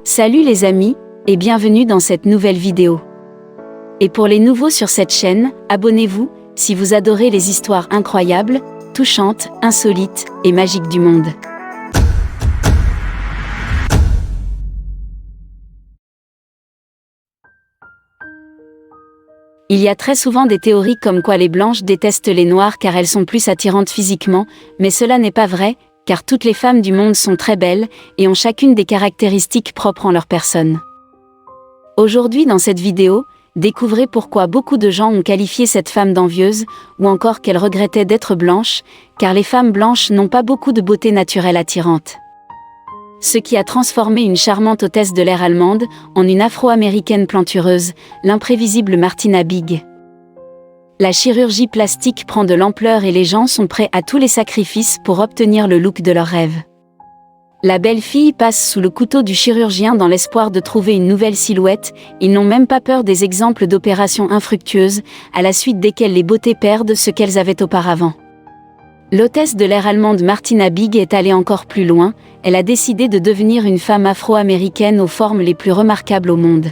Salut les amis, et bienvenue dans cette nouvelle vidéo. Et pour les nouveaux sur cette chaîne, abonnez-vous, si vous adorez les histoires incroyables, touchantes, insolites et magiques du monde. Il y a très souvent des théories comme quoi les blanches détestent les noirs car elles sont plus attirantes physiquement, mais cela n'est pas vrai, car toutes les femmes du monde sont très belles et ont chacune des caractéristiques propres en leur personne. Aujourd'hui dans cette vidéo, découvrez pourquoi beaucoup de gens ont qualifié cette femme d'envieuse, ou encore qu'elle regrettait d'être blanche, car les femmes blanches n'ont pas beaucoup de beauté naturelle attirante. Ce qui a transformé une charmante hôtesse de l'air allemande en une afro-américaine plantureuse, l'imprévisible Martina Big. La chirurgie plastique prend de l'ampleur et les gens sont prêts à tous les sacrifices pour obtenir le look de leurs rêves. La belle fille passe sous le couteau du chirurgien dans l'espoir de trouver une nouvelle silhouette, ils n'ont même pas peur des exemples d'opérations infructueuses, à la suite desquelles les beautés perdent ce qu'elles avaient auparavant. L'hôtesse de l'air allemande Martina Big est allée encore plus loin, elle a décidé de devenir une femme afro-américaine aux formes les plus remarquables au monde.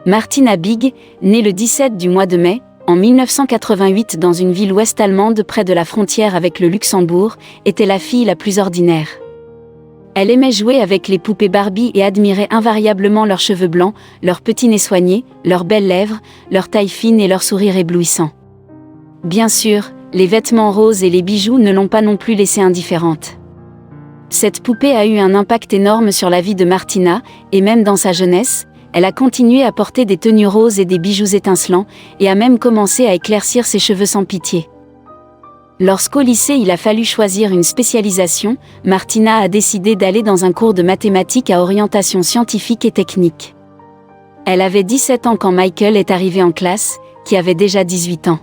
Martina Big, née le 17 du mois de mai, en 1988 dans une ville ouest-allemande près de la frontière avec le Luxembourg, était la fille la plus ordinaire. Elle aimait jouer avec les poupées Barbie et admirait invariablement leurs cheveux blancs, leurs petits nez soignés, leurs belles lèvres, leur taille fine et leur sourire éblouissant. Bien sûr, les vêtements roses et les bijoux ne l'ont pas non plus laissée indifférente. Cette poupée a eu un impact énorme sur la vie de Martina, et même dans sa jeunesse, elle a continué à porter des tenues roses et des bijoux étincelants, et a même commencé à éclaircir ses cheveux sans pitié. Lorsqu'au lycée il a fallu choisir une spécialisation, Martina a décidé d'aller dans un cours de mathématiques à orientation scientifique et technique. Elle avait 17 ans quand Michael est arrivé en classe, qui avait déjà 18 ans.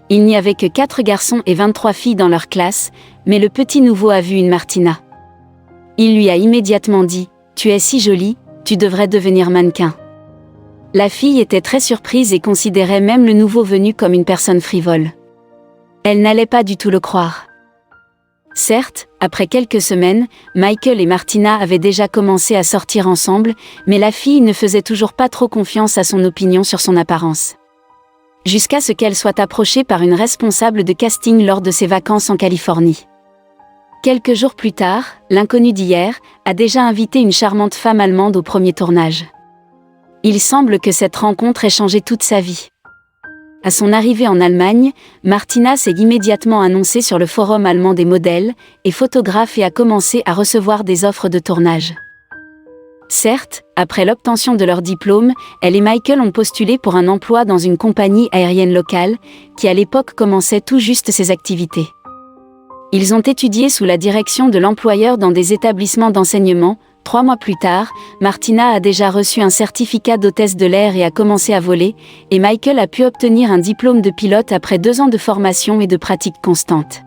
Il n'y avait que 4 garçons et 23 filles dans leur classe, mais le petit nouveau a vu une Martina. Il lui a immédiatement dit « Tu es si jolie, tu devrais devenir mannequin ». La fille était très surprise et considérait même le nouveau venu comme une personne frivole. Elle n'allait pas du tout le croire. Certes, après quelques semaines, Michael et Martina avaient déjà commencé à sortir ensemble, mais la fille ne faisait toujours pas trop confiance à son opinion sur son apparence. Jusqu'à ce qu'elle soit approchée par une responsable de casting lors de ses vacances en Californie. Quelques jours plus tard, l'inconnu d'hier a déjà invité une charmante femme allemande au premier tournage. Il semble que cette rencontre ait changé toute sa vie. À son arrivée en Allemagne, Martina s'est immédiatement annoncée sur le forum allemand des modèles et photographes et a commencé à recevoir des offres de tournage. Certes, après l'obtention de leur diplôme, elle et Michael ont postulé pour un emploi dans une compagnie aérienne locale, qui à l'époque commençait tout juste ses activités. Ils ont étudié sous la direction de l'employeur dans des établissements d'enseignement. 3 mois plus tard, Martina a déjà reçu un certificat d'hôtesse de l'air et a commencé à voler, et Michael a pu obtenir un diplôme de pilote après 2 ans de formation et de pratique constante.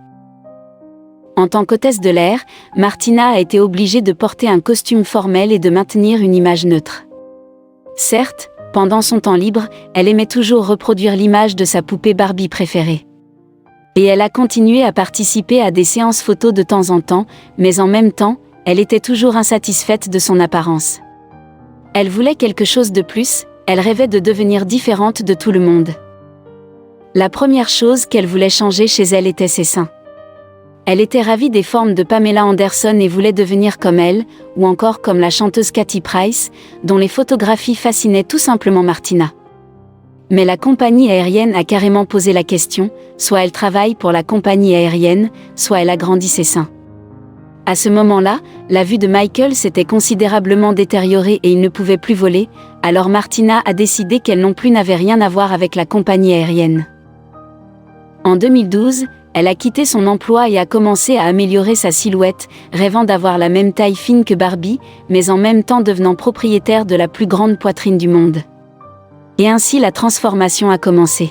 En tant qu'hôtesse de l'air, Martina a été obligée de porter un costume formel et de maintenir une image neutre. Certes, pendant son temps libre, elle aimait toujours reproduire l'image de sa poupée Barbie préférée. Et elle a continué à participer à des séances photos de temps en temps, mais en même temps, elle était toujours insatisfaite de son apparence. Elle voulait quelque chose de plus, elle rêvait de devenir différente de tout le monde. La première chose qu'elle voulait changer chez elle était ses seins. Elle était ravie des formes de Pamela Anderson et voulait devenir comme elle, ou encore comme la chanteuse Katy Price, dont les photographies fascinaient tout simplement Martina. Mais la compagnie aérienne a carrément posé la question, soit elle travaille pour la compagnie aérienne, soit elle agrandit ses seins. À ce moment-là, la vue de Michael s'était considérablement détériorée et il ne pouvait plus voler, alors Martina a décidé qu'elle non plus n'avait rien à voir avec la compagnie aérienne. En 2012, elle a quitté son emploi et a commencé à améliorer sa silhouette, rêvant d'avoir la même taille fine que Barbie, mais en même temps devenant propriétaire de la plus grande poitrine du monde. Et ainsi la transformation a commencé.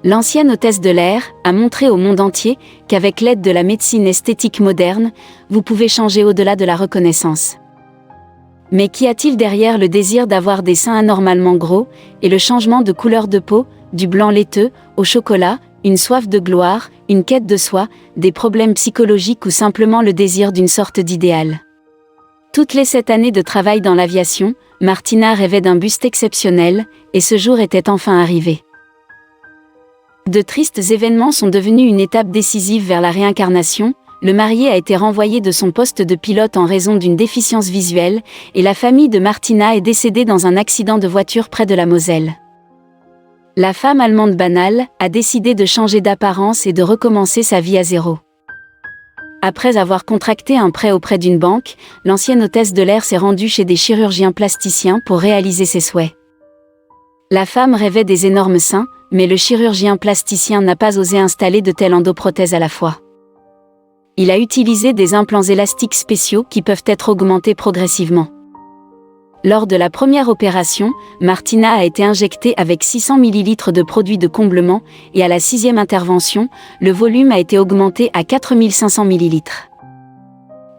L'ancienne hôtesse de l'air a montré au monde entier qu'avec l'aide de la médecine esthétique moderne, vous pouvez changer au-delà de la reconnaissance. Mais qu'y a-t-il derrière le désir d'avoir des seins anormalement gros, et le changement de couleur de peau, du blanc laiteux, au chocolat, une soif de gloire, une quête de soi, des problèmes psychologiques ou simplement le désir d'une sorte d'idéal? Toutes les 7 années de travail dans l'aviation, Martina rêvait d'un buste exceptionnel, et ce jour était enfin arrivé. De tristes événements sont devenus une étape décisive vers la réincarnation. Le marié a été renvoyé de son poste de pilote en raison d'une déficience visuelle, et la famille de Martina est décédée dans un accident de voiture près de la Moselle. La femme allemande banale a décidé de changer d'apparence et de recommencer sa vie à zéro. Après avoir contracté un prêt auprès d'une banque, l'ancienne hôtesse de l'air s'est rendue chez des chirurgiens plasticiens pour réaliser ses souhaits. La femme rêvait des énormes seins, mais le chirurgien plasticien n'a pas osé installer de telles endoprothèses à la fois. Il a utilisé des implants élastiques spéciaux qui peuvent être augmentés progressivement. Lors de la première opération, Martina a été injectée avec 600 ml de produits de comblement, et à la 6e intervention, le volume a été augmenté à 4500 ml.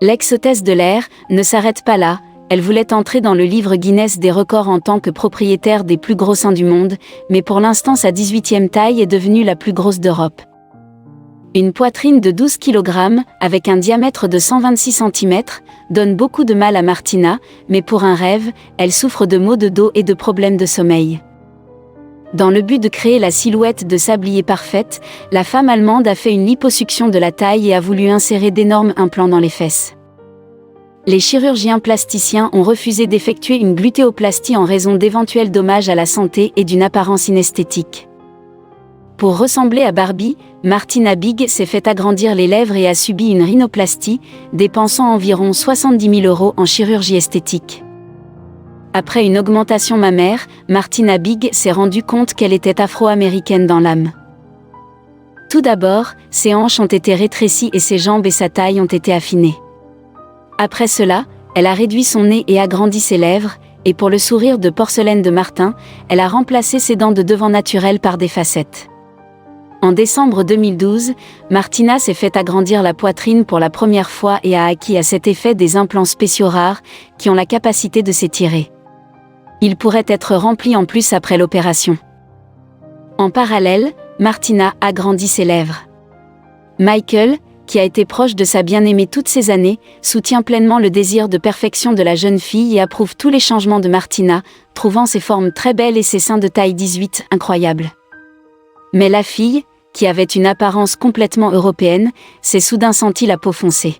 L'ex-hôtesse de l'air ne s'arrête pas là, elle voulait entrer dans le livre Guinness des records en tant que propriétaire des plus gros seins du monde, mais pour l'instant sa 18e taille est devenue la plus grosse d'Europe. Une poitrine de 12 kg, avec un diamètre de 126 cm, donne beaucoup de mal à Martina, mais pour un rêve, elle souffre de maux de dos et de problèmes de sommeil. Dans le but de créer la silhouette de sablier parfaite, la femme allemande a fait une liposuction de la taille et a voulu insérer d'énormes implants dans les fesses. Les chirurgiens plasticiens ont refusé d'effectuer une glutéoplastie en raison d'éventuels dommages à la santé et d'une apparence inesthétique. Pour ressembler à Barbie, Martina Big s'est fait agrandir les lèvres et a subi une rhinoplastie, dépensant environ 70 000 € en chirurgie esthétique. Après une augmentation mammaire, Martina Big s'est rendue compte qu'elle était afro-américaine dans l'âme. Tout d'abord, ses hanches ont été rétrécies et ses jambes et sa taille ont été affinées. Après cela, elle a réduit son nez et agrandi ses lèvres, et pour le sourire de porcelaine de Martin, elle a remplacé ses dents de devant naturelles par des facettes. En décembre 2012, Martina s'est fait agrandir la poitrine pour la première fois et a acquis à cet effet des implants spéciaux rares, qui ont la capacité de s'étirer. Ils pourraient être remplis en plus après l'opération. En parallèle, Martina agrandit ses lèvres. Michael, qui a été proche de sa bien-aimée toutes ces années, soutient pleinement le désir de perfection de la jeune fille et approuve tous les changements de Martina, trouvant ses formes très belles et ses seins de taille 18 incroyables. Mais la fille, qui avait une apparence complètement européenne, s'est soudain sentie la peau foncée.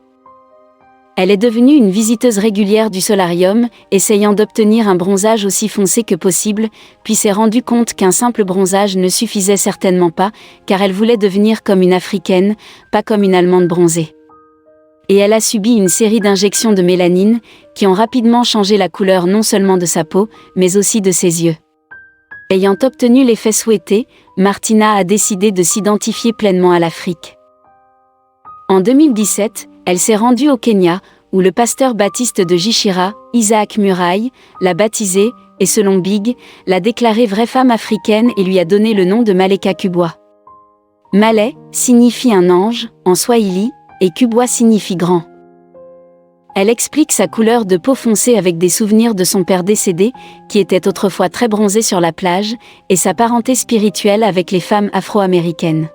Elle est devenue une visiteuse régulière du solarium, essayant d'obtenir un bronzage aussi foncé que possible, puis s'est rendue compte qu'un simple bronzage ne suffisait certainement pas, car elle voulait devenir comme une Africaine, pas comme une Allemande bronzée. Et elle a subi une série d'injections de mélanine, qui ont rapidement changé la couleur non seulement de sa peau, mais aussi de ses yeux. Ayant obtenu l'effet souhaité, Martina a décidé de s'identifier pleinement à l'Afrique. En 2017, elle s'est rendue au Kenya, où le pasteur baptiste de Gishira, Isaac Muraille, l'a baptisée, et selon Big, l'a déclarée vraie femme africaine et lui a donné le nom de Maleka Kubwa. Malais signifie un ange, en swahili, et Kubwa signifie grand. Elle explique sa couleur de peau foncée avec des souvenirs de son père décédé, qui était autrefois très bronzé sur la plage, et sa parenté spirituelle avec les femmes afro-américaines.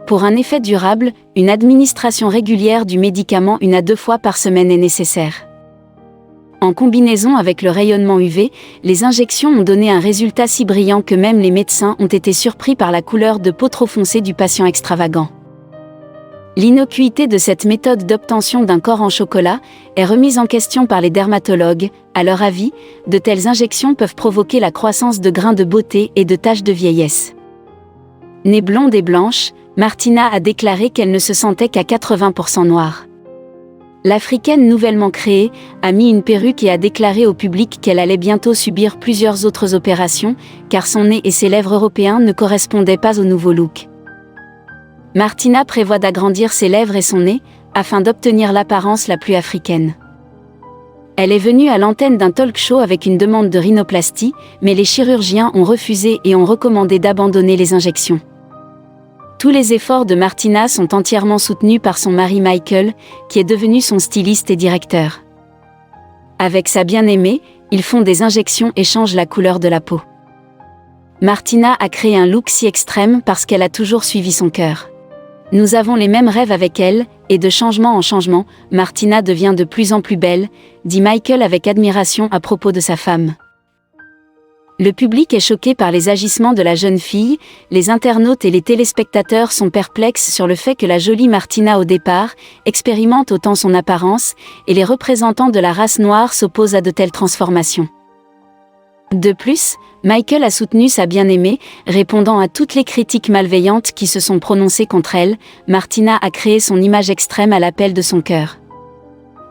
Pour un effet durable, une administration régulière du médicament 1 à 2 fois par semaine est nécessaire. En combinaison avec le rayonnement UV, les injections ont donné un résultat si brillant que même les médecins ont été surpris par la couleur de peau trop foncée du patient extravagant. L'innocuité de cette méthode d'obtention d'un corps en chocolat est remise en question par les dermatologues. À leur avis, de telles injections peuvent provoquer la croissance de grains de beauté et de taches de vieillesse. Née blonde et blanche, Martina a déclaré qu'elle ne se sentait qu'à 80% noire. L'Africaine nouvellement créée a mis une perruque et a déclaré au public qu'elle allait bientôt subir plusieurs autres opérations, car son nez et ses lèvres européens ne correspondaient pas au nouveau look. Martina prévoit d'agrandir ses lèvres et son nez, afin d'obtenir l'apparence la plus africaine. Elle est venue à l'antenne d'un talk show avec une demande de rhinoplastie, mais les chirurgiens ont refusé et ont recommandé d'abandonner les injections. Tous les efforts de Martina sont entièrement soutenus par son mari Michael, qui est devenu son styliste et directeur. Avec sa bien-aimée, ils font des injections et changent la couleur de la peau. Martina a créé un look si extrême parce qu'elle a toujours suivi son cœur. Nous avons les mêmes rêves avec elle, et de changement en changement, Martina devient de plus en plus belle, dit Michael avec admiration à propos de sa femme. Le public est choqué par les agissements de la jeune fille, les internautes et les téléspectateurs sont perplexes sur le fait que la jolie Martina au départ expérimente autant son apparence, et les représentants de la race noire s'opposent à de telles transformations. De plus, Michael a soutenu sa bien-aimée, répondant à toutes les critiques malveillantes qui se sont prononcées contre elle. Martina a créé son image extrême à l'appel de son cœur.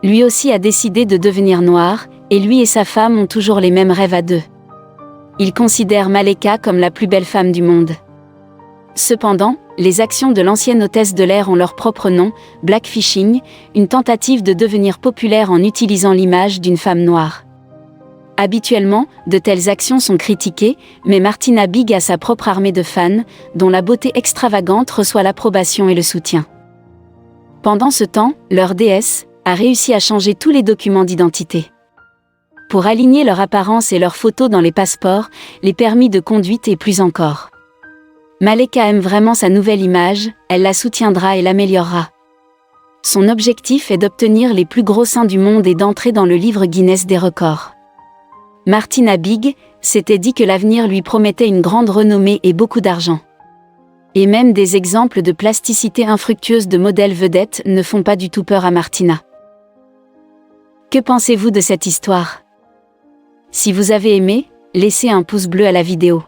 Lui aussi a décidé de devenir noir, et lui et sa femme ont toujours les mêmes rêves à deux. Il considère Maleka comme la plus belle femme du monde. Cependant, les actions de l'ancienne hôtesse de l'air ont leur propre nom, blackfishing, une tentative de devenir populaire en utilisant l'image d'une femme noire. Habituellement, de telles actions sont critiquées, mais Martina Big a sa propre armée de fans, dont la beauté extravagante reçoit l'approbation et le soutien. Pendant ce temps, leur déesse a réussi à changer tous les documents d'identité. Pour aligner leur apparence et leurs photos dans les passeports, les permis de conduite et plus encore. Maleka aime vraiment sa nouvelle image, elle la soutiendra et l'améliorera. Son objectif est d'obtenir les plus gros seins du monde et d'entrer dans le livre Guinness des records. Martina Big s'était dit que l'avenir lui promettait une grande renommée et beaucoup d'argent. Et même des exemples de plasticité infructueuse de modèles vedettes ne font pas du tout peur à Martina. Que pensez-vous de cette histoire ? Si vous avez aimé, laissez un pouce bleu à la vidéo.